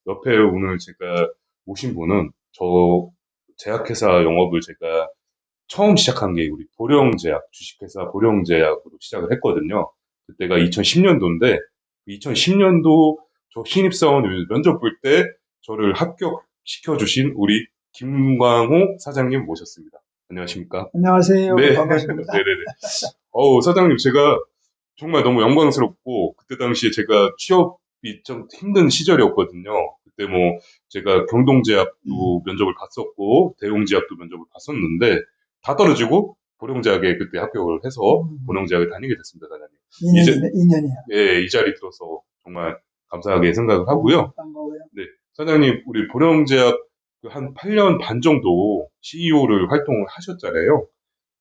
옆에 오늘 제가 모신 분은 제약회사 영업을 제가 처음 시작한 게 우리 보령제약, 주식회사 보령제약으로 시작을 했거든요. 그때가 2010년도인데, 2010년도 저 신입사원 면접 볼 때 저를 합격시켜주신 우리 김광호 사장님 모셨습니다. 안녕하십니까? 안녕하세요. 네, 반갑습니다. 네네네. 사장님, 제가 정말 너무 영광스럽고, 그때 당시에 제가 취업이 좀 힘든 시절이었거든요. 그때 뭐, 제가 음, 경동제약도 면접을 봤었고, 대웅제약도 면접을 봤었는데, 다 떨어지고, 보령제약에 그때 합격을 해서, 음, 보령제약을 다니게 됐습니다, 사장님. 이제, 인연이네, 인연이야. 예, 이 자리 들어서 정말 감사하게 생각을 하고요. 반가워요. 네, 사장님, 우리 보령제약 그한 8년 반 정도 CEO를 활동을 하셨잖아요.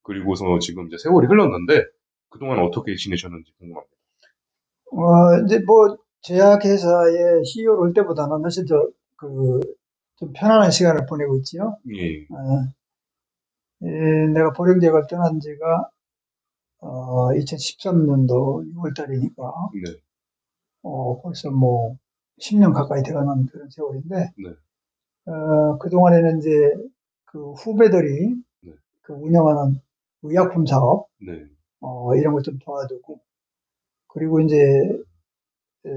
그리고서 지금 이제 세월이 흘렀는데 그동안 어떻게 지내셨는지 궁금합니다. 이제 뭐, 제약회사에 CEO로 올 때보다는 사실 좀 편안한 시간을 보내고 있지요. 예, 어, 내가 보령제약을 떠난 지가, 2013년도 6월 달이니까, 네, 벌써 뭐, 10년 가까이 돼가는 그런 세월인데, 네, 그동안에는 이제 그 후배들이 네, 그 운영하는 의약품 사업, 네, 이런 걸 좀 도와주고, 그리고 이제 에,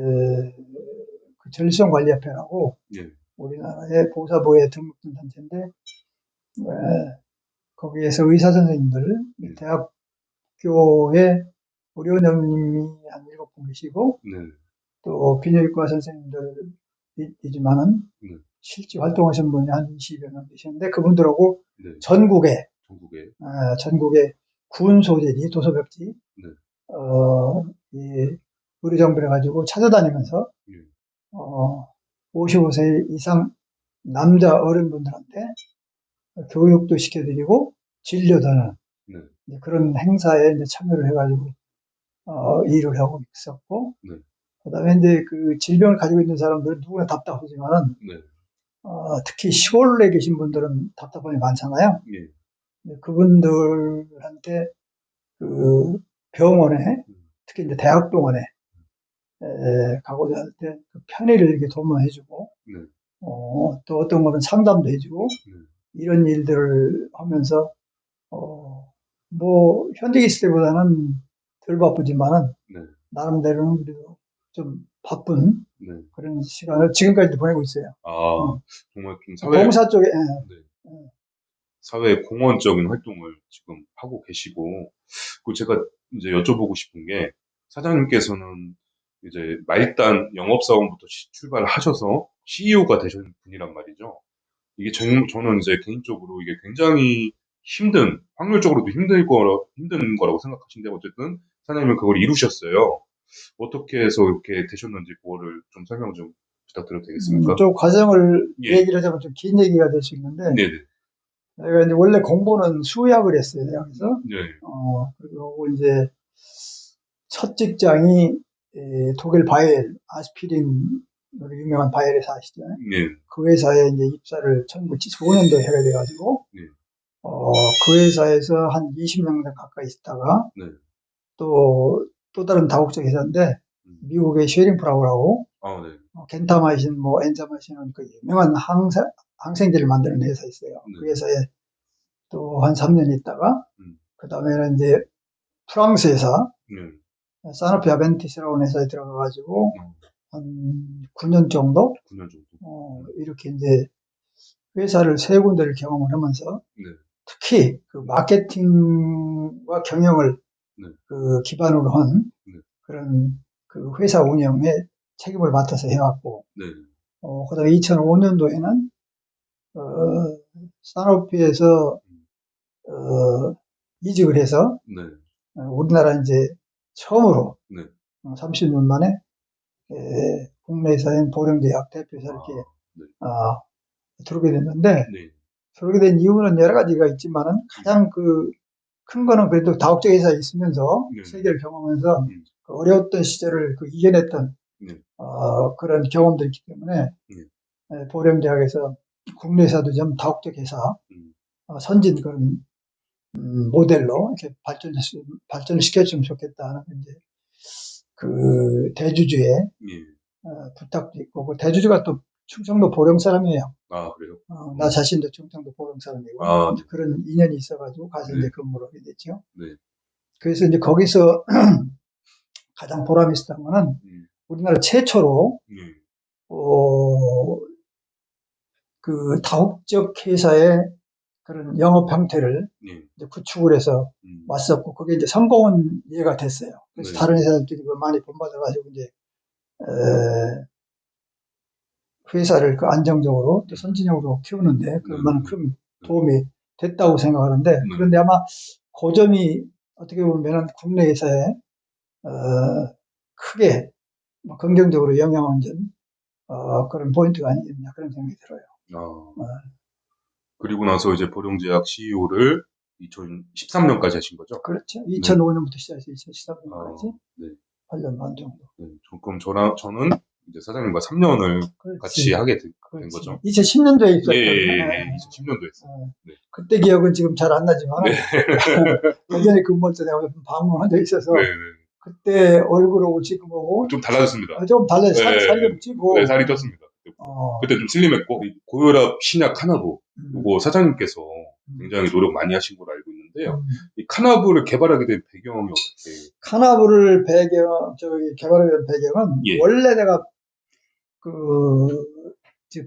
그 전리성관리협회라고 예, 우리나라의 보사부에 등록된 단체인데 거기에서 의사 선생님들 예, 대학교에 의료원장님이 한 7분 계시고 네, 또 비뇨기과 선생님들이지만은 네, 실제 활동하신 분이 한 20여 명 계시는데 그분들하고 네, 전국에 전국에, 전국에 군 소재지 도서벽지 네, 이 의료정보를 가지고 찾아다니면서 예, 어, 55세 이상 남자 어른분들한테 교육도 시켜드리고 진료도 하는 네, 이제 그런 행사에 이제 참여를 해가지고 일을 하고 있었고 네, 그다음에 이제 그 질병을 가지고 있는 사람들은 누구나 답답하지만은 네, 특히 시골에 계신 분들은 답답함이 많잖아요. 예, 근데 그분들한테 그 병원에 음, 특히 이제 대학병원에 가고자 할 때 그 편의를 이렇게 도모해주고 네, 또 어떤 거는 상담도 해주고 네, 이런 일들을 하면서 뭐 현직에 있을 때보다는 덜 바쁘지만은 네, 나름대로는 그래도 좀 바쁜 네. 그런 시간을 지금까지도 보내고 있어요. 아, 음. 정말 좀 봉사 쪽에 네, 예. 사회 공헌적인 활동을 지금 하고 계시고, 그 제가 이제 여쭤보고 싶은 게, 사장님께서는 이제 말단 영업사원부터 출발을 하셔서 CEO가 되신 분이란 말이죠. 이게 저는 이제 개인적으로 이게 굉장히 확률적으로도 힘든 거라고 생각하시는데, 어쨌든 사장님은 그걸 이루셨어요. 어떻게 해서 이렇게 되셨는지 그거를 좀 설명 좀 부탁드려도 되겠습니까? 좀 과정을 예, 얘기를 하자면 좀 긴 얘기가 될 수 있는데 네네. 내가 이제 원래 공부는 수의학을 했어요. 대학에서 네, 그리고 이제 첫 직장이 독일 바이엘 아스피린으로 유명한 바이엘 회사 아시죠? 네, 그 회사에 이제 입사를 1975년도에 하게 돼가지고 네, 그 회사에서 한 20년 가까이 있다가 네. 또 다른 다국적 회사인데 음. 미국의 쉐링프라우라고 아, 네, 겐타마이신, 뭐 엔자마이신은 그 유명한 항생제를 만드는 회사 있어요. 네, 그 회사에 또 한 3년 있다가 음, 그 다음에는 이제 프랑스 회사 네, 사노피 아벤티스라고 하는 회사에 들어가가지고 어, 한 9년 정도 9년 정도. 이렇게 이제 회사를 세 군데를 경험을 하면서 네, 특히 그 마케팅과 경영을 네, 그 기반으로 한 네, 그런 그 회사 운영에 책임을 맡아서 해왔고, 네, 그다음에 2005년도에는 어, 산업부에서 음, 이직을 해서 네, 우리나라 이제 처음으로 네, 30년 만에 국내에서는 보령제약 대표에서 이렇게 아, 네, 어, 들어오게 됐는데 네, 들어오게 된 이유는 여러 가지가 있지만은 음, 가장 그 큰 거는 그래도 다국적 회사에 있으면서 네, 세계를 경험하면서 음, 그 어려웠던 시절을 그 이겨냈던 네, 그런 경험들이 있기 때문에 네, 보령대학에서 국내 회사도 좀 다국적 회사 음, 선진 그런 모델로 이렇게 발전을 시켜주면 좋겠다는 이제 그 대주주의 예, 부탁도 있고 그 대주주가 또 충청도 보령 사람이에요. 아, 그래요? 나 자신도 충청도 보령 사람이고, 아, 이제 그런 인연이 있어가지고 가서 네. 이제 근무를 하게 됐죠. 네. 그래서 이제 거기서 가장 보람 있었던 거는 우리나라 최초로, 예. 어, 그 다국적 회사의 그런 영업 형태를 예. 이제 구축을 해서 왔었고, 그게 이제 성공은 이해가 됐어요. 그래서 네. 다른 회사들이 그걸 많이 본받아가지고 이제, 회사를 그 안정적으로 또 선진적으로 키우는데 그만큼 도움이 됐다고 생각하는데, 그런데 아마 그 점이 어떻게 보면은 국내 회사에, 크게 뭐 긍정적으로 영향을 준, 그런 포인트가 아니겠냐 그런 생각이 들어요. 아, 그리고 나서 이제 보령제약 CEO를 2013년까지 하신 거죠? 그렇죠. 네. 2005년부터 시작해서 2013년까지 네. 8년 반 정도. 네. 그럼 저는 이제 사장님과 3년을 같이 하게 된 그렇지. 거죠. 2010년도에 예, 입사했거든요. 예, 2010년도에 했어요. 네. 그때 기억은 지금 잘 안 나지만, 네. 예전에 근무할 때 내가 방문한 적이 있어서, 네. 그때 얼굴하고 지금하고 좀 달라졌습니다. 좀 달라요. 네. 살이 좀 찌고. 네, 살이 쪘습니다. 그때 좀 슬림했고, 이 고혈압 신약 카나브, 이거 사장님께서 굉장히 노력 많이 하신 걸로 알고 있는데요. 이 카나브를 개발하게 된 배경이 어떻게? 카나브를 개발하게 된 배경은, 예. 원래 내가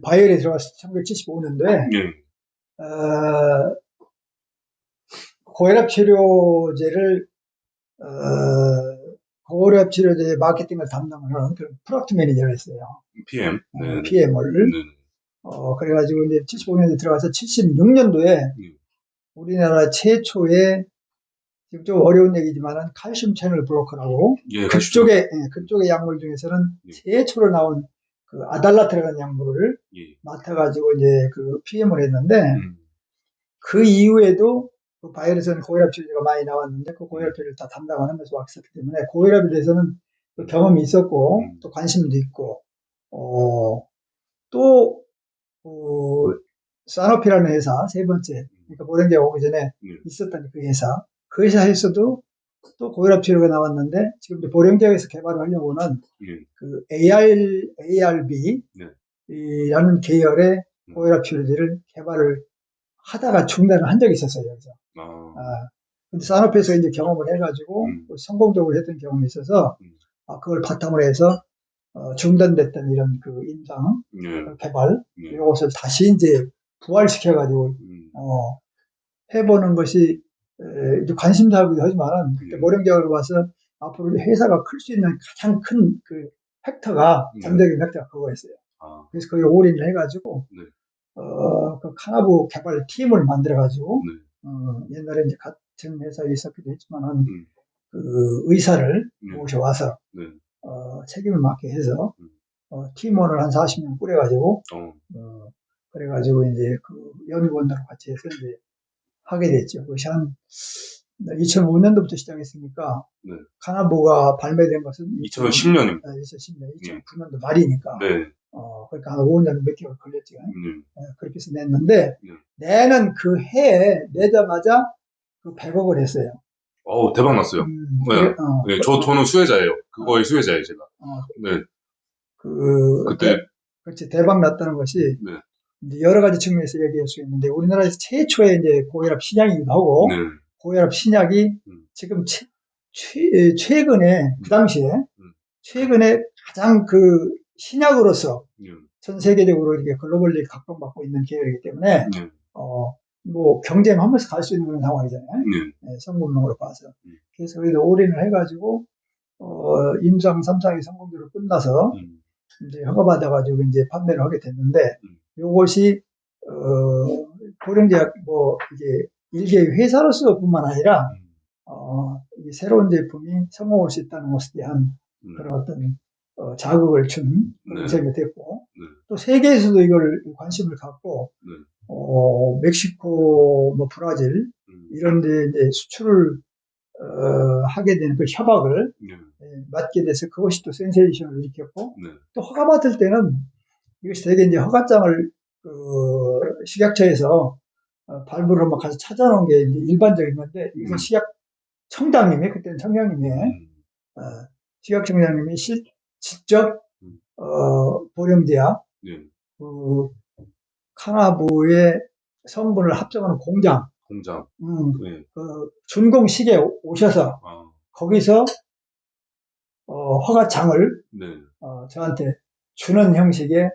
바이올에 들어갔을 때 1975년도에, 예. 고혈압 치료제를, 고혈압 치료제 마케팅을 담당을 하는 그런 프로덕트 매니저를 했어요. PM. 네. PM을. 그래가지고 이제 75년도에 들어가서 76년도에 우리나라 최초의, 지금 좀 어려운 얘기지만은 칼슘 채널 블로커라고, 예, 그쪽의 약물 중에서는 최초로 나온 그 아달라트라는 약물을 맡아가지고 이제 그 PM을 했는데, 그 이후에도 그 바이러스는 고혈압 치료제가 많이 나왔는데 그 고혈압 치료를 다 담당하면서 왔었기 때문에 고혈압에 대해서는 그 경험이 있었고 또 관심도 있고, 또 사노피라는 회사 세 번째, 그러니까 보령제 오기 전에 있었던 그 회사에서도 또 고혈압 치료가 나왔는데, 지금 이제 보령제에서 개발을 하려고는 그 ARB 라는 계열의 고혈압 치료제를 개발을 하다가 중단을 한 적이 있었어요, 여기서. 근데 산업에서 이제 경험을 해가지고 성공적으로 했던 경험이 있어서, 그걸 바탕으로 해서 중단됐던 이런 그 임상 개발, 이것을 다시 이제 부활시켜가지고 해보는 것이 이제 관심사이기도 하지만은, 그때 모령계약을 봐서 앞으로 회사가 클 수 있는 가장 큰 그 팩터가, 잠재적인 팩터가 그거였어요. 그래서 거기에 올인을 해가지고 그 카나브 개발 팀을 만들어가지고, 옛날에 이제 같은 회사에 있었기도 했지만은, 그 의사를 모셔와서 책임을 맡게 해서 팀원을 한 40명 꾸려가지고, 그래가지고 이제 그 연구원들과 같이 해서 이제 하게 됐죠. 그것이 한 2005년도부터 시작했으니까, 카나브가 발매된 것은 2010년입니다. 2009년도 말이니까. 그러니까 한 5년 몇 개월 걸렸죠. 그렇게 해서 냈는데, 내는 그 해에 내자마자 그 100억을 했어요. 대박 났어요. 저는 수혜자예요. 그거의 수혜자예요, 제가. 그때. 그렇지, 대박 났다는 것이, 이제 여러 가지 측면에서 얘기할 수 있는데, 우리나라에서 최초의 이제 고혈압 신약이기도 하고, 고혈압 신약이 지금 최근에, 그 당시에, 최근에 가장 그 신약으로서 전 세계적으로 이렇게 글로벌리 각광받고 있는 계열이기 때문에, 뭐 경쟁하면서 갈 수 있는 그런 상황이잖아요. 성공률으로 봐서. 그래서 우리도 올인을 해가지고, 임상 3상이 성공적으로 끝나서, 이제 허가받아가지고 이제 판매를 하게 됐는데, 요것이, 보령제약 이게 일개의 회사로서 뿐만 아니라, 이게 새로운 제품이 성공할 수 있다는 것에 대한 그런 어떤, 자극을 준 그런 셈이 됐고, 또 세계에서도 이걸 관심을 갖고, 멕시코, 브라질, 이런 데 이제 수출을, 하게 되는 그 협약을 맡게 돼서 그것이 또 센세이션을 일으켰고, 또 허가받을 때는 이것이 되게 이제 허가장을 식약처에서 발부를 한번 가서 찾아놓은 게 이제 일반적인 건데, 이것은 식약청장님이, 그때는 청장님이, 식약청장님이 직접 보령제약 그 카나부의 성분을 합성하는 공장, 네. 그 준공식에 오셔서 거기서 허가장을 네. 저한테 주는 형식의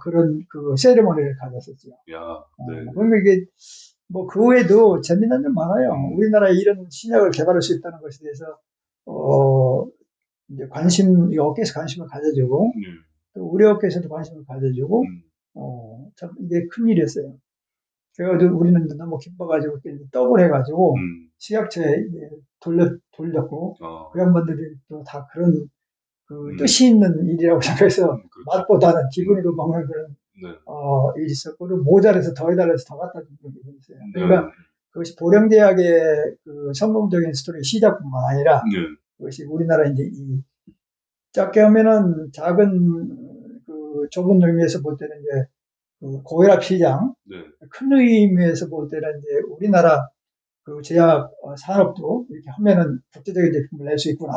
그런 그 세리머니를 가졌었죠. 야, 네. 그러니까 이게 뭐 그 외에도 재미난 점 많아요. 우리나라에 이런 신약을 개발할 수 있다는 것에 대해서 이제 이 업계에서 관심을 가져주고 또 우리 업계에서도 관심을 가져주고 참 이게 큰일이었어요. 그래가지고 우리는 너무 기뻐가지고 떡을 해가지고 식약처에 돌렸고 그 양반들이 또 다 그런 그 뜻이 있는 일이라고 생각해서 그렇죠. 맛보다는 기분으로 먹는 그런 일이 있었고 그리고 모자라서 더 해달라서 더 갖다 준 적이 있어요. 그러니까 그것이 보령제약의 그 성공적인 스토리 시작뿐만 아니라 그것이 우리나라 이제 이 작게 하면은 작은 그 좁은 의미에서 볼 때는 이제 그 고혈압 시장, 큰 의미에서 볼 때는 이제 우리나라 그 제약 산업도 이렇게 하면은 국제적인 제품을 낼 수 있구나.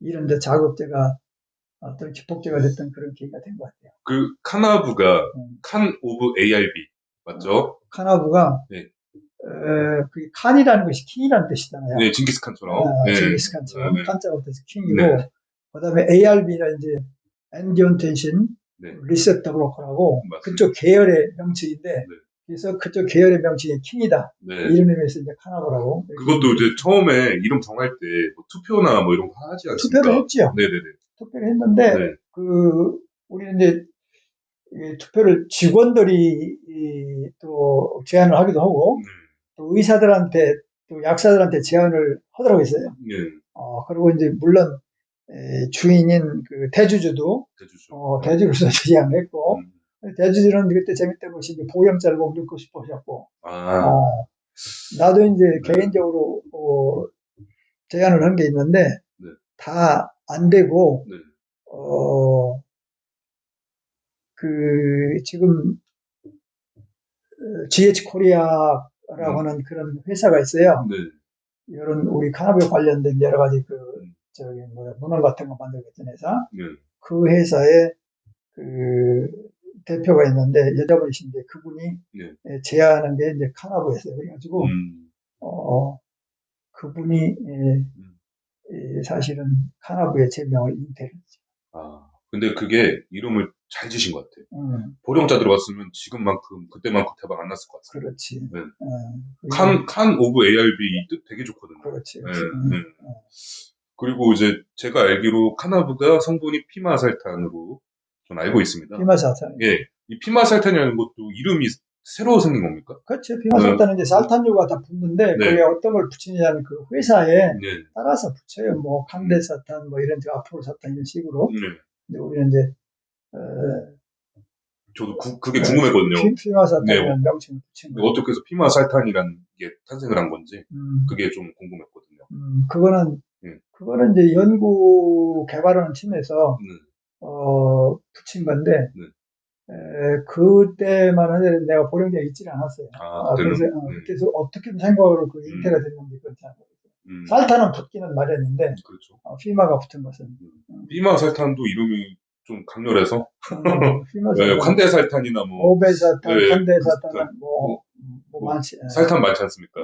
이런 데 자극제가 어떤 기폭제가 됐던 그런 계기가 된 것 같아요. 그 카나부가 칸 오브 ARB 맞죠? 카나부가 네. 그 칸이라는 것이 킹이라는 뜻이잖아요. 네, 징기스칸처럼. 징기스칸처럼 칸자부터 해서 킹이고 그다음에 ARB는 이제 엔지오텐신 리셉터 블로커라고 그쪽 계열의 명칭인데 그래서 그쪽 계열의 명칭이 킹이다. 이런 의미에서 이제 카나부라고. 그것도 이제 처음에 이름 정할 때 뭐 투표나 뭐 이런 거 하지 않습니까? 투표를 했죠. 네네네. 투표를 했는데 우리는 이제 투표를 직원들이 또 제안을 하기도 하고 또 의사들한테 또 약사들한테 제안을 하도록 했어요. 그리고 이제 물론 주인인 그 대주주도 대주로서 제안을 했고 대주주는 그때 재밌다 것이 이제 보험자를 꼭 넣고 싶어 하셨고 나도 이제 개인적으로 제안을 한 게 있는데 다 안 되고 그 지금 GH 코리아라고 하는 그런 회사가 있어요. 이런 우리 카나부에 관련된 여러 가지 문헌 같은 거 만들고 있던 회사. 그 회사에 그 대표가 있는데 여자분이신데 그분이 제안한 게 이제 카나부였어요. 그래가지고 그분이 사실은 카나부의 제명을 인테했죠. 근데 그게 이름을 잘 지신 것 같아요. 보령자 들어갔으면 지금만큼 그때만큼 대박 안 났을 것 같아요. 그렇지. 칸 오브 ARB 이 뜻 되게 좋거든요. 그렇지. 그리고 이제 제가 알기로 카나부가 성분이 피마살탄으로 전 알고 있습니다. 피마살탄. 예, 이 피마살탄이라는 것도 이름이 새로 생긴 겁니까? 그렇죠. 피마살탄은 이제 살탄류가 다 붙는데 거기에 어떤 걸 붙이냐는 그 회사에 따라서 붙여요. 뭐 강대사탄, 뭐 이런 아프로사탄 이런 식으로. 근데 우리는 이제 저도 그게 궁금했거든요. 피마살탄이라는 명칭을 붙인 거예요. 어떻게 해서 피마살탄이라는 게 탄생을 한 건지 그게 좀 궁금했거든요. 그거는 이제 연구 개발하는 팀에서 붙인 건데 그때만 하더라도 내가 보령제에 있지는 않았어요. 그래서 어떻게 생각으로 그 인태가 됐는지 그건 잘 모르겠어요. 살탄은 붙기는 마련인데 피마가 붙은 것은 피마살탄도 이름이 좀 강렬해서 관대살탄이나 뭐 오베살탄, 관대살탄 뭐 많지. 살탄 많지 않습니까?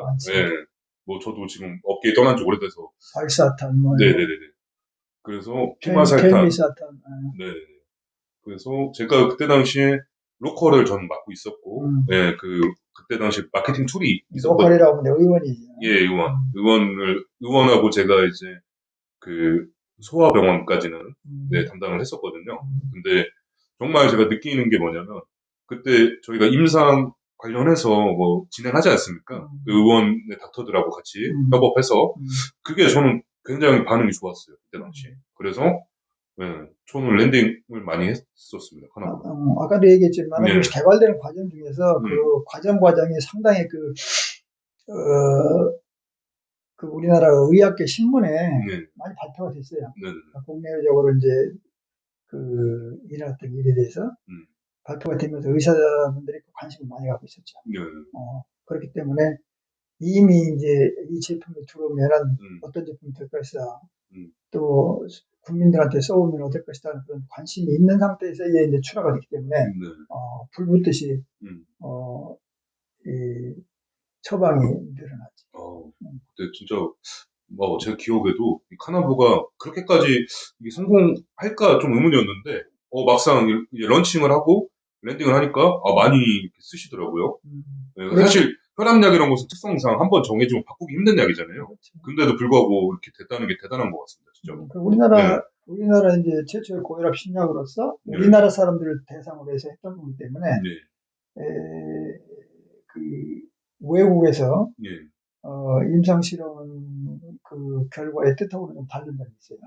뭐 저도 지금 업계에 떠난 지 오래돼서 발사탄 뭐 네네네. 그래서 피마살탄, 켈미사탄. 네. 그래서 제가 그때 당시에 로컬을 전 맡고 있었고, 그때 당시 마케팅 툴이 있었거든요. 로컬이라고 하면 의원이죠. 예, 의원하고 제가 이제 그 소아병원까지는 담당을 했었거든요. 근데 정말 제가 느끼는 게 뭐냐면 그때 저희가 임상 관련해서 뭐 진행하지 않습니까? 그 의원의 닥터들하고 같이 협업해서 그게 저는 굉장히 반응이 좋았어요. 그때 당시에. 그래서 저는 랜딩을 많이 했었습니다. 아까도 얘기했지만 개발되는 과정 중에서 그 과정이 상당히 그 우리나라 의학계 신문에 많이 발표가 됐어요. 국내적으로 이제 그 일어났던 일에 대해서 발표가 되면서 의사분들이 관심을 많이 갖고 있었죠. 그렇기 때문에 이미 이제 이 제품이 들어오면은 어떤 제품이 될 것이다. 또 국민들한테 써오면 어떨 것이다 하는 그런 관심이 있는 상태에서 이제 출하가 됐기 때문에 불붙듯이 이 처방이 늘어났죠. 그때 진짜 제 기억에도 이 카나보가 그렇게까지 이게 성공할까 좀 의문이었는데 막상 이제 런칭을 하고 랜딩을 하니까 많이 이렇게 쓰시더라고요. 네, 사실 혈압약 이런 것은 특성상 한번 정해지면 바꾸기 힘든 약이잖아요. 그렇죠. 근데도 불구하고 이렇게 됐다는 게 대단한 것 같습니다, 진짜. 우리나라 이제 최초의 고혈압 신약으로서 우리나라 사람들을 대상으로 해서 했던 거기 때문에 그 외국에서 임상 실험 그 결과의 뜻하고는 좀 다른 점이 있어요.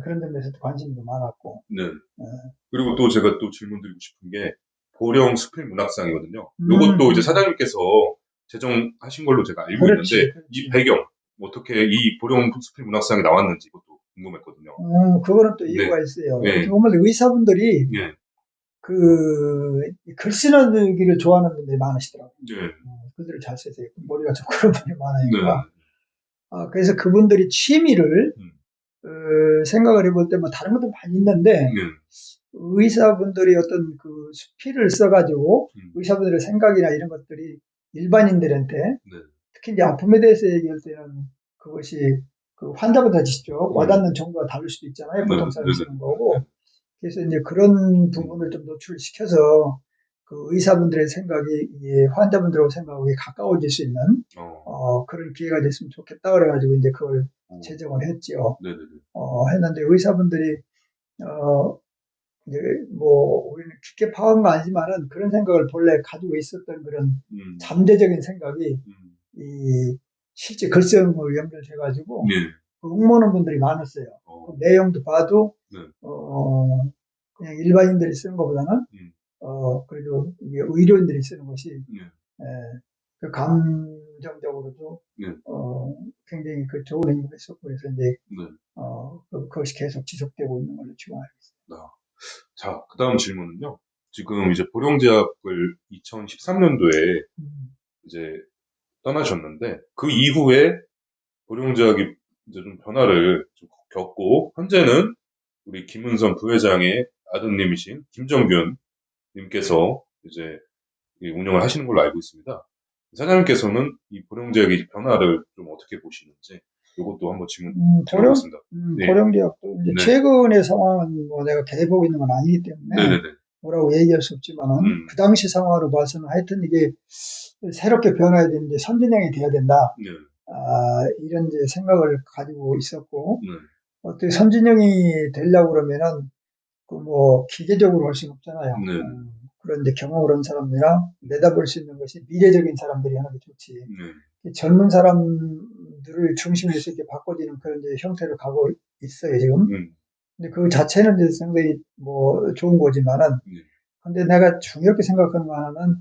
그런 점에서도 관심도 많았고. 그리고 또 제가 또 질문드리고 싶은 게 보령 수필 문학상이거든요. 요것도 이제 사장님께서 제정하신 걸로 제가 알고 있는데 이 배경 어떻게 이 보령 수필 문학상이 나왔는지 이것도 궁금했거든요. 그거는 또 이유가 있어요. 정말 의사분들이 글 쓰기를 좋아하는 분들이 많으시더라고요. 글들을 잘 쓰세요. 머리가 좀 그런 분이 많으니까. 그래서 그분들이 취미를 생각을 해볼 때 뭐 다른 것도 많이 있는데 의사분들이 어떤 그 수필을 써가지고 의사분들의 생각이나 이런 것들이 일반인들한테 특히 이제 아픔에 대해서 얘기할 때는 그것이 그 환자보다 직접 와닿는 정도가 다를 수도 있잖아요. 보통 사람이 쓰는 거고. 그래서 이제 그런 부분을 좀 노출시켜서 그 의사분들의 생각이 환자분들하고 생각하고 가까워질 수 있는 그런 기회가 됐으면 좋겠다 그래가지고 이제 그걸 제정을 했죠. 했는데 의사분들이 이제 뭐 우리는 깊게 파악한 건 아니지만은 그런 생각을 본래 가지고 있었던 그런 잠재적인 생각이 이 실제 글쓰음을 연결해가지고 응모하는 분들이 많았어요. 그 내용도 봐도 그냥 일반인들이 쓰는 것보다는 그래도 이게 의료인들이 쓰는 것이 그 감정적으로도 굉장히 그 좋은 의미가 있었고 그래서 이제 그것이 계속 지속되고 있는 걸로 지금 알고 있습니다. 자, 그 다음 질문은요. 지금 이제 보령제약을 2013년도에 이제 떠나셨는데 그 이후에 보령제약이 이제 좀 변화를 좀 겪고 현재는 우리 김은선 부회장의 아드님이신 김정균 님께서 이제 운영을 하시는 걸로 알고 있습니다. 사장님께서는 이 보령제약의 변화를 좀 어떻게 보시는지 이것도 한번 질문 드려보겠습니다. 보령제약도 이제 최근의 상황은 뭐 내가 개보고 있는 건 아니기 때문에 뭐라고 얘기할 수 없지만은 그 당시 상황으로 봐서는 하여튼 이게 새롭게 변화해야 되는데 선진형이 돼야 된다. 이런 이제 생각을 가지고 있었고 어떻게 선진형이 되려고 그러면은 그 뭐 기계적으로 할 수는 없잖아요. 그런데 경험을 한 사람이랑 내다볼 수 있는 것이 미래적인 사람들이 하는 게 좋지. 젊은 사람들을 중심으로 해서 이렇게 바꿔지는 그런 이제 형태로 가고 있어요, 지금. 근데 그 자체는 이제 상당히 뭐 좋은 거지만은, 근데 내가 중요하게 생각하는 거 하나는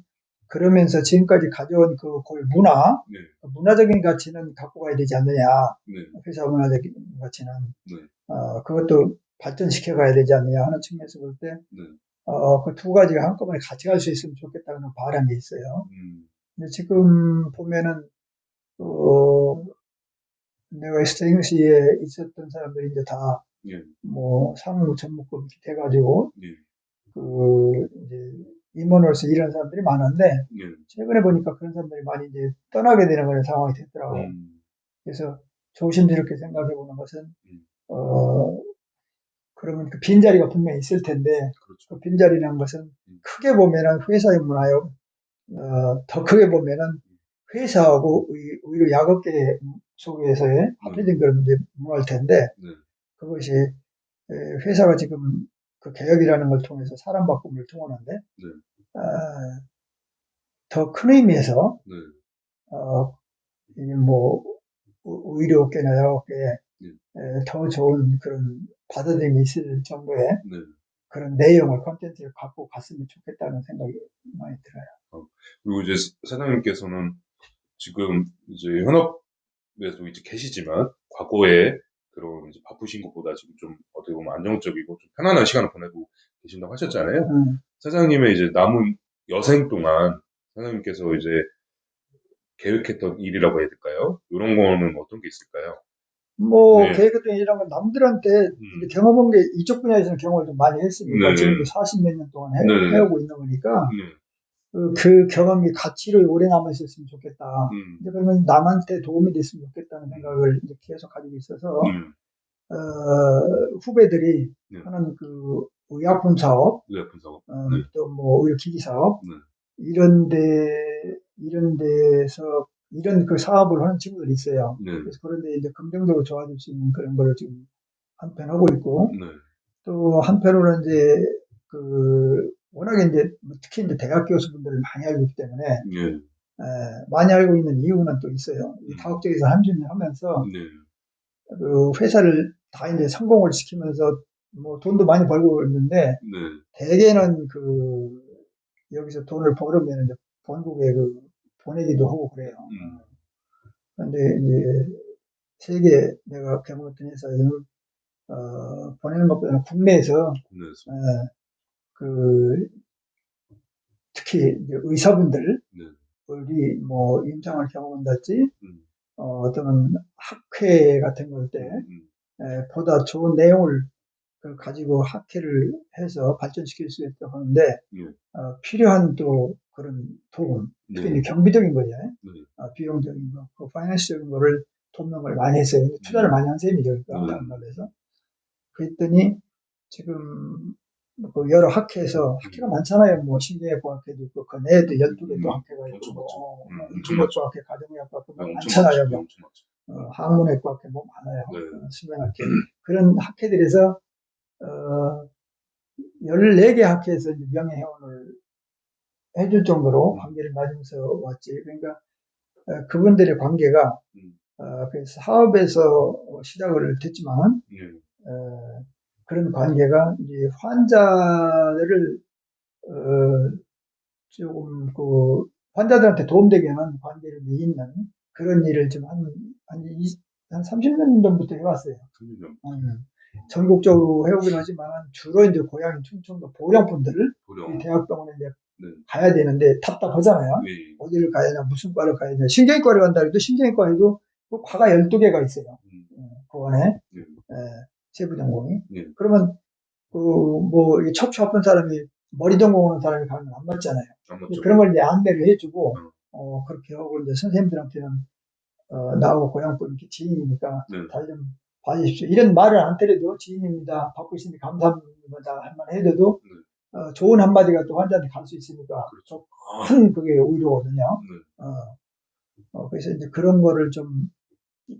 그러면서 지금까지 가져온 그 문화, 문화적인 가치는 갖고 가야 되지 않느냐. 회사 문화적인 가치는. 그것도 발전시켜 가야 되지 않느냐 하는 측면에서 볼 때, 그 두 가지가 한꺼번에 같이 갈 수 있으면 좋겠다는 바람이 있어요. 근데 지금 보면은, 내가 STNC에 있었던 사람들이 이제 다, 뭐, 상무 전무급 돼가지고, 이제, 임원으로서 일하는 사람들이 많은데, 최근에 보니까 그런 사람들이 많이 이제 떠나게 되는 그런 상황이 됐더라고. 그래서 조심스럽게 생각해 보는 것은, 그러면 그 빈자리가 분명히 있을 텐데, 그 빈자리라는 것은 크게 보면은 회사의 문화요, 더 크게 보면은 회사하고 오히려 약업계 속에서의 합해진 그런 이제 문화일 텐데, 그것이 회사가 지금 그 개혁이라는 걸 통해서 사람 바꿈을 통하는데, 더 큰 의미에서, 이게 뭐, 의료업계나 약업계에 더 좋은 그런 받아들임이 있을 정도의 그런 내용을, 콘텐츠를 갖고 갔으면 좋겠다는 생각이 많이 들어요. 그리고 이제 사장님께서는 지금 이제 현업에도 이제 계시지만 과거에 그런 이제 바쁘신 것보다 지금 좀 어떻게 보면 안정적이고 좀 편안한 시간을 보내고 계신다고 하셨잖아요. 사장님의 이제 남은 여생 동안 사장님께서 이제 계획했던 일이라고 해야 될까요? 이런 거는 어떤 게 있을까요? 뭐 네. 계획했던 이런 건 남들한테 이제 경험한 게 이쪽 분야에서는 경험을 좀 많이 했으니까 네. 지금도 40몇 년 동안 네. 해오고 있는 거니까 네. 그 경험이 가치로 오래 남아 있었으면 좋겠다. 이제 그러면 남한테 도움이 됐으면 좋겠다는 생각을 이제 계속 가지고 있어서 후배들이 네. 하는 그 의약품 사업, 의약품 사업, 또 뭐 의료기기 사업 네. 이런 데서 이런 그 사업을 하는 친구들이 있어요. 네. 그래서 그런데 이제 긍정적으로 도와줄 수 있는 그런 걸 지금 한편 하고 있고 네. 또 한편으로는 이제 그 워낙에 이제 특히 이제 대학 교수분들을 많이 알고 있기 때문에 네. 많이 알고 있는 이유는 또 있어요. 이 다국적에서 30년 하면서 네. 그 회사를 다 이제 성공을 시키면서 뭐 돈도 많이 벌고 있는데 네. 대개는 그 여기서 돈을 벌으면 이제 본국에 그 보내기도 하고 그래요. 그런데 이제 세계 내가 경험했던 회사에서는 보내는 것보다는 국내에서 그 특히 이제 의사분들이 네. 뭐 임상을 경험한다든지 어떤 학회 같은 걸 때 보다 좋은 내용을 그 가지고 학회를 해서 발전시킬 수 있도록 하는데 필요한 또 그런 도움, 특히 이제 경비적인 거죠. 비용적인 거, 그 파이낸스적인 거를 돕는 걸 많이 했어요. 투자를 많이 한 셈이죠. 그러니까 다른 말로 해서. 그랬더니 지금 그 여러 학회에서 학회가 많잖아요. 뭐 신경외과학회도 있고 그 내에도 12개 또 학회가 있고 뭐 인문외과학회, 가정의학과학회 뭐 많잖아요. 뭐 항문외과학회 뭐 많아요. 수면학회 그런 학회들에서 14개 학회에서 명예회원을 해줄 정도로 관계를 맺으면서 왔지. 그러니까 그분들의 관계가 그 사업에서 시작을 됐지만 그런 관계가 이제 환자를 조금 그 환자들한테 도움되게 하는 관계를 맺는 그런 일을 지금 한 30년 전부터 해왔어요. 전국적으로 해오긴 하지만 주로 이제 고향 충청도 보령분들을 대학병원에 이제 가야 되는데 답답하잖아요. 어디를 가야 되나, 무슨 과를 가야 되나. 신경외과를 간다 해도 신경외과에도 그 과가 12개가 있어요. 그 안에 세부 전공이. 그러면 그 뭐 척추 아픈 사람이 머리 전공하는 사람이 가면 안 맞잖아요. 그런 걸 이제 안내를 해주고 그렇게 하고 이제 선생님들한테는 나하고 고향분 이렇게 지인이니까 잘 좀 봐주십시오. 이런 말을 안 드려도 지인입니다. 바쁘신데 감사합니다. 한번 해줘도 좋은 한마디가 또 환자한테 갈 수 있으니까 큰 그게 의료거든요. 그래서 이제 그런 거를 좀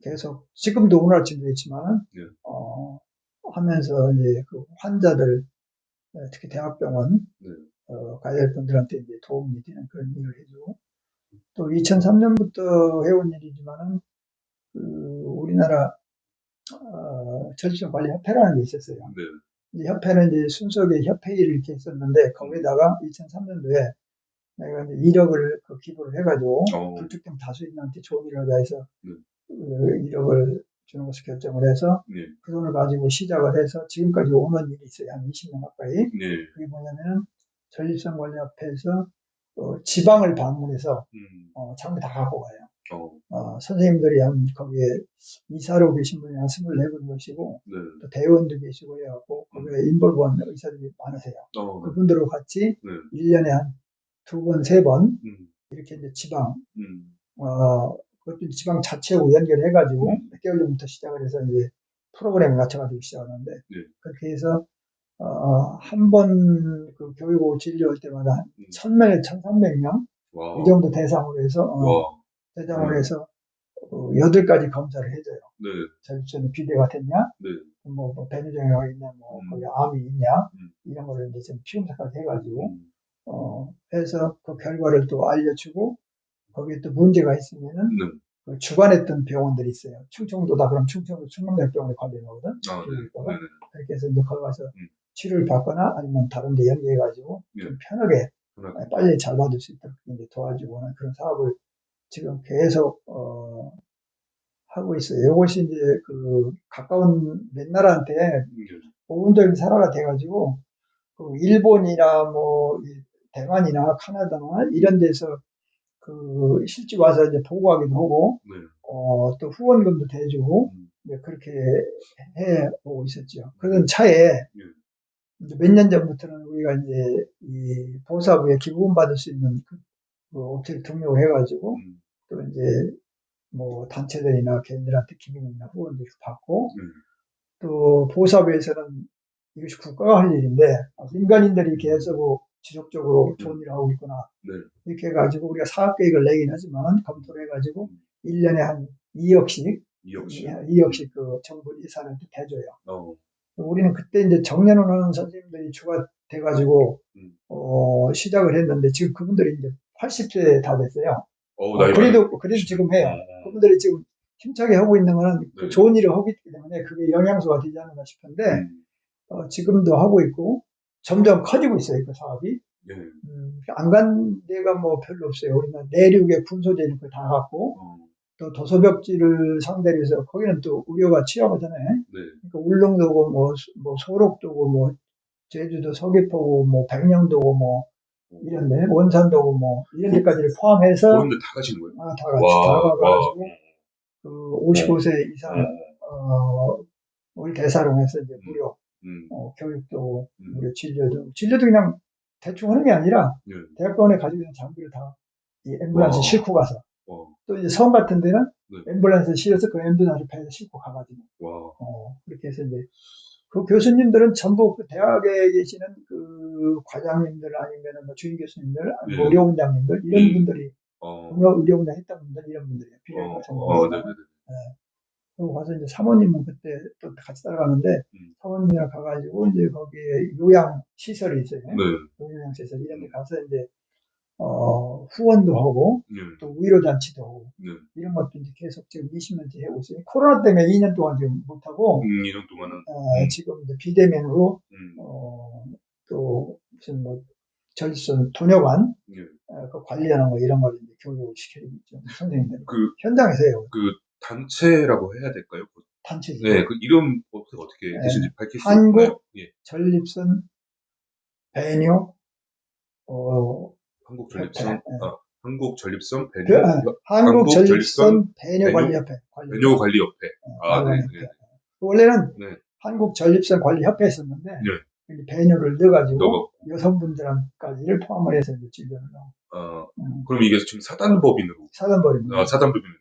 계속 지금도 오늘 아침도 있지만 하면서 이제 그 환자들 특히 대학병원 가야 될 분들한테 이제 도움이 되는 그런 일을 해주고 또 2003년부터 해온 일이지만은 그 우리나라 절충관리협회라는 게 있었어요. 이 협회는 이제 순수하게 협회일을 이렇게 했었는데 거기다가 2003년도에 내가 이제 1억을 그 기부를 해가지고 불특정 다수인한테 좋은 일을 하자 해서 1억을 주는 것을 결정을 해서 그 돈을 가지고 시작을 해서 지금까지 오는 일이 있어요. 한 20년 가까이. 그게 뭐냐면 전립선관리협회에서 지방을 방문해서 장비 다 갖고 가요. 선생님들이 한 거기에 이사로 계신 분이 한 24분 계시고 또 대의원도 계시고 해갖고 거기에 인볼브한 의사들이 많으세요. 그분들하고 같이 1년에 한 2번, 3번 이렇게 이제 지방 그것도 지방 자체하고 연결해가지고 몇 개월 전부터 시작을 해서 이제 프로그램을 맞춰가지고 시작하는데 그렇게 해서 한 번 그 교육을 진료할 때마다 한 1000명에서 1300명 이 정도 대상으로 해서 대상으로 해서 8가지 검사를 해줘요. 전립선이 비대가 됐냐, 뭐 배뇨정애가 있냐, 뭐 거기 암이 있냐 이런 거를 이제 좀 피검사까지 해가지고 해서 그 결과를 또 알려주고 거기에 또 문제가 있으면은 그 주관했던 병원들이 있어요. 충청도다 그럼 충청도 충남대병원에 관련하거든. 그렇게 해서 이제 거기 가서 치료를 받거나 아니면 다른 데 연계해가지고 좀 편하게 빨리 잘 받을 수 있도록 이제 도와주고 하는 그런 사업을 지금 계속 하고 있어요. 이것이 이제 그 가까운 몇 나라한테 보금적인 사례가 돼가지고 그 일본이나 뭐 대만이나 카나다나 이런 데서 그 실제 와서 이제 보고하기도 하고 또 후원금도 대주고 이제 그렇게 해 오고 있었죠. 그런 차에 이제 몇 년 전부터는 우리가 이제 이 보사부에 기부금 받을 수 있는 그 업체를 등록을 해가지고 또 이제 뭐 단체들이나 개인들한테 기부금이나 후원도 받고 또 보사부에서는 이것이 국가가 할 일인데 민간인들이 계속 지속적으로 좋은 일을 하고 있구나. 이렇게 해가지고 우리가 사업 계획을 내긴 하지만 검토를 해가지고 1년에 한 2억씩 그 정부 예산을 대줘요. 우리는 그때 이제 정년하는 선생님들이 추가돼가지고 시작을 했는데 지금 그분들이 이제 80세 다 됐어요. 그래도 지금 해요. 그분들이 지금 힘차게 하고 있는 거는 그 좋은 일을 하고 있기 때문에 그게 영양소가 되지 않나 싶은데 지금도 하고 있고 점점 커지고 있어요. 그 사업이. 안 간 데가 뭐 별로 없어요. 우리는 내륙에 군소재 있는 거 다 갖고 또 도소벽지를 상대로 해서 거기는 또 우려가 취약하잖아요. 그러니까 울릉도고 뭐 소록도고 뭐 제주도 서귀포고 뭐 백령도고 뭐 이런데 원산도고 뭐 이런 데까지를 포함해서 그런 데 다 가시는 거예요? 다 같이 다 가가지고 그 55세 이상 우리 대사령에서 이제 무료 교육도 무료 진료도 그냥 대충 하는 게 아니라 대학병원에 가지고 있는 장비를 다 이 앰뷸런스 싣고 가서 또 이제 섬 같은 데는 앰뷸런스에 실어서 그 앰뷸런스 배에서 싣고 가가지고 그렇게 해서 이제 그 교수님들은 전부 그 대학에 계시는 그 과장님들 아니면 뭐 주임 교수님들 아니면 의료원장님들 이런 분들이 의료원장 했던 분들 이런 분들이에요. 비례과 전공자. 그리고 가서 이제 사모님은 그때 또 같이 따라가는데 사모님이랑 가가지고 이제 거기에 요양 시설이 있어요. 요양 시설 이런 데 가서 이제 후원도 하고 또 위로잔치도 하고 이런 것도 이제 계속 지금 20년째 하고 있어요. 코로나 때문에 2년 동안 지금 못하고 2년 동안은 지금 이제 비대면으로 또 무슨 뭐 전립선 도뇨관 그 관리하는 거 이런 걸 이제 교육을 시키고 있죠. 선생님들 현장에서 해요. 그 단체라고 해야 될까요? 단체죠. 네, 그 이름 어떻게 되시는지 밝힐 수 한국 있나요? 전립선 배뇨 한국 전립선 한국 전립선 배뇨관리협회. 배뇨관리협회. 네. 원래는 한국 전립선 관리협회에 있었는데 배뇨를 넣어가지고 여성분들까지를 포함을 해서 이제 진료를 하고. 그럼 이게 지금 사단법인으로? 사단법인으로. 사단법인으로.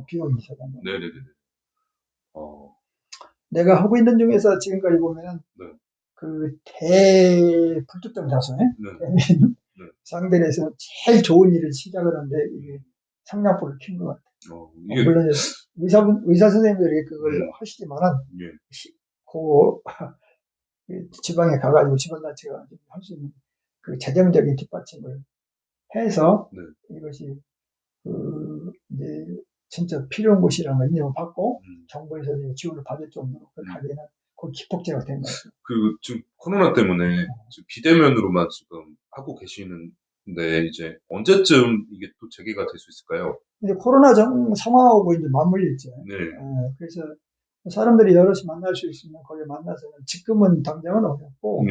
비용이 사단법. 네네네. 내가 하고 있는 중에서 지금까지 보면은 그 대불특정 다수네. 상대로 해서 제일 좋은 일을 시작을 하는데 이게 상냥불을 킨 것 같아요. 물론 의사 선생님들이 그걸 하시지만은 그 지방에 가가지고 지방자치가 할 수 있는 그 재정적인 뒷받침을 해서 이것이 그 이제 진짜 필요한 곳이라는 걸 인정을 받고 정부에서 지원을 받을 정도로 그 가게는 그 기폭제가 된 거죠. 그 지금 코로나 때문에 지금 비대면으로만 지금 하고 계시는데 이제 언제쯤 이게 또 재개가 될 수 있을까요? 이제 코로나 상황하고 이제 맞물렸죠. 그래서 사람들이 여럿이 만날 수 있으면 거기 만나서는 지금은 당장은 어렵고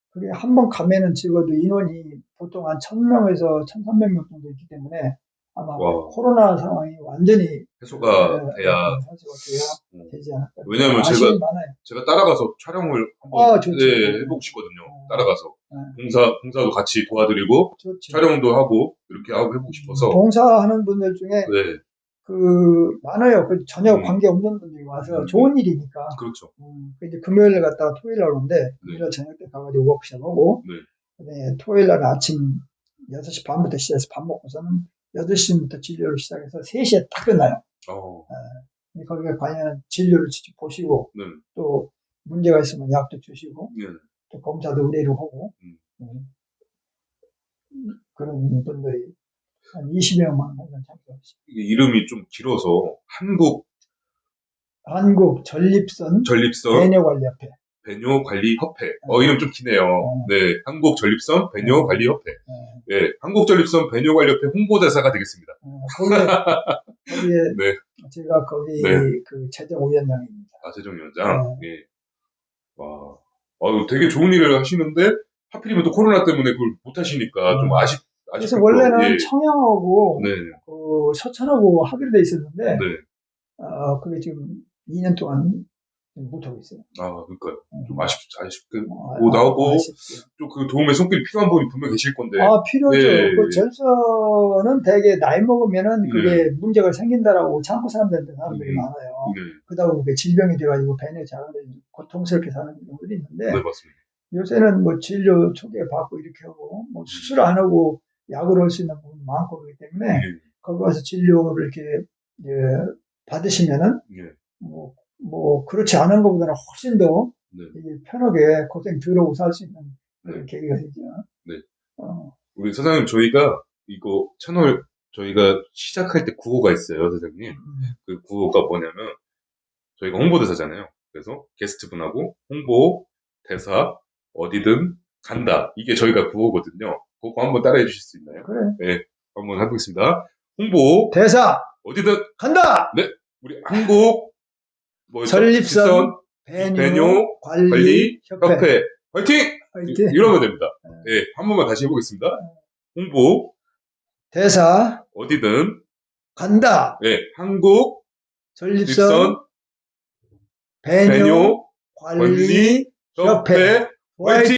그게 한 번 가면은 적어도 인원이 보통 한 1000명에서 1300명 정도 있기 때문에 아마 코로나 상황이 완전히 해소가 돼야 되지 않을까. 왜냐하면 제가 따라가서 촬영을 한번 해보고 싶거든요. 따라가서 봉사도 같이 도와드리고 촬영도 하고 이렇게 하고 해보고 싶어서. 봉사하는 분들 중에 그 많아요. 그 전혀 관계 없는 분들이 와서 좋은 일이니까. 그렇죠. 이제 금요일에 갔다가 토요일 날 오는데 금요일 저녁 때 가가지고 워크숍하고 토요일 날 아침 6시 반부터 시작해서 밥 먹고서는 8시부터 진료를 시작해서 3시에 딱 끝나요. 거기에 관련 진료를 직접 보시고 또 문제가 있으면 약도 주시고 또 검사도 의뢰로 하고 그런 분들이 한 20명만 하면 참석하시죠. 이름이 좀 길어서 한국 전립선 배뇨관리협회. 배뇨관리협회. 이름 좀 기네요. 네, 한국 전립선 배뇨관리협회. 네, 한국 전립선 배뇨관리협회 홍보대사가 되겠습니다. 거기에 제가 거기 그 재정위원장입니다. 재정위원장. 네. 와, 되게 좋은 일을 하시는데 하필이면 또 코로나 때문에 그걸 못 하시니까 좀 아쉽고. 그래서 원래는 청양하고 그 서천하고 하기로 돼 있었는데 그게 지금 2년 동안 못하고 있어요. 그러니까요. 좀 아쉽기도 아, 하고, 아쉽죠. 또 그 도움의 손길이 필요한 분이 분명 계실 건데. 필요죠. 네. 그 절서는 되게 나이 먹으면은 그게 네. 문제가 생긴다라고 참고 사람들한테 사람들이 많아요. 네. 그러다 보니까 질병이 돼가지고 벤에 자가지고 고통스럽게 사는 경우들이 있는데, 네, 맞습니다. 요새는 뭐 진료 초기에 받고 이렇게 하고, 뭐 수술 안 하고 약을 할 수 있는 부분이 많고 그렇기 때문에, 거기 가서 진료를 이렇게, 받으시면은, 네. 그렇지 않은 것보다는 훨씬 더 네. 이게 편하게 고생 덜 하고 살 수 있는 그런 네. 계기가 되죠. 네. 어, 우리 사장님, 저희가 이거 채널, 저희가 시작할 때 구호가 있어요, 사장님. 그 구호가 뭐냐면, 저희가 홍보대사잖아요. 그래서 게스트분하고 홍보, 대사, 어디든 간다. 이게 저희가 구호거든요. 그거 한번 따라해 주실 수 있나요? 그래. 네. 한번 해보겠습니다. 홍보, 대사, 어디든 간다! 네. 우리 한국, 뭐였죠? 전립선, 배뇨 배뇨, 관리, 협회. 화이팅! 화이팅! 이러면 됩니다. 네. 한 번만 다시 해보겠습니다. 홍보, 대사, 어디든 간다! 네. 한국, 전립선, 배뇨, 배뇨 관리, 협회. 화이팅!